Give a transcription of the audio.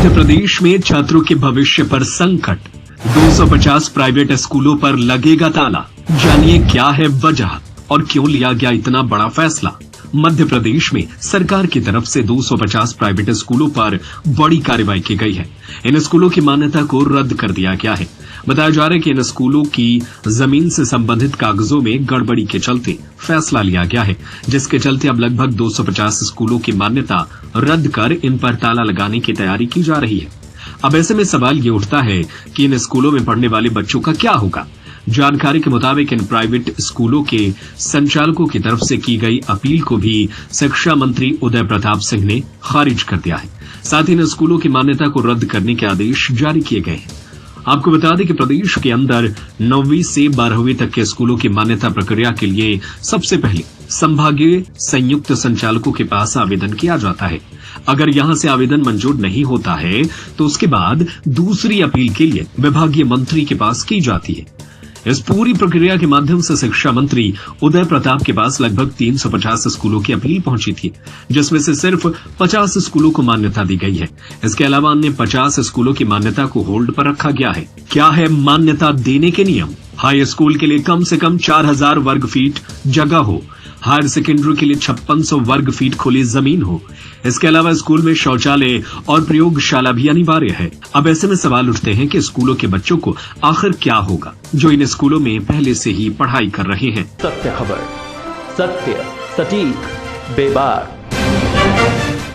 मध्य प्रदेश में छात्रों के भविष्य पर संकट, 250 प्राइवेट स्कूलों पर लगेगा ताला। जानिए क्या है वजह और क्यों लिया गया इतना बड़ा फैसला। मध्य प्रदेश में सरकार की तरफ से 250 प्राइवेट स्कूलों पर बड़ी कार्रवाई की गई है। इन स्कूलों की मान्यता को रद्द कर दिया गया है। बताया जा रहा है कि इन स्कूलों की जमीन से संबंधित कागजों में गड़बड़ी के चलते फैसला लिया गया है, जिसके चलते अब लगभग 250 स्कूलों की मान्यता रद्द कर इन पर ताला लगाने की तैयारी की जा रही है। अब ऐसे में सवाल ये उठता है कि इन स्कूलों में पढ़ने वाले बच्चों का क्या होगा। जानकारी के मुताबिक इन प्राइवेट स्कूलों के संचालकों की तरफ से की गई अपील को भी शिक्षा मंत्री उदय प्रताप सिंह ने खारिज कर दिया है। साथ ही इन स्कूलों की मान्यता को रद्द करने के आदेश जारी किए गए हैं। आपको बता दें कि प्रदेश के अंदर 9वीं से 12वीं तक के स्कूलों की मान्यता प्रक्रिया के लिए सबसे पहले संभागीय संयुक्त संचालकों के पास आवेदन किया जाता है। अगर यहां से आवेदन मंजूर नहीं होता है तो उसके बाद दूसरी अपील के लिए विभागीय मंत्री के पास की जाती है। इस पूरी प्रक्रिया के माध्यम से शिक्षा मंत्री उदय प्रताप के पास लगभग 350 स्कूलों की अपील पहुंची थी, जिसमें से सिर्फ 50 स्कूलों को मान्यता दी गई है। इसके अलावा अन्य 50 स्कूलों की मान्यता को होल्ड पर रखा गया है। क्या है मान्यता देने के नियम? हाई स्कूल के लिए कम से कम 4000 वर्ग फीट जगह हो। हायर सेकेंडरी के लिए 5600 वर्ग फीट खुली जमीन हो। इसके अलावा स्कूल में शौचालय और प्रयोगशाला भी अनिवार्य है। अब ऐसे में सवाल उठते हैं कि स्कूलों के बच्चों को आखिर क्या होगा जो इन स्कूलों में पहले से ही पढ़ाई कर रहे हैं। सत्य खबर, सत्य, सटीक, बेबाक।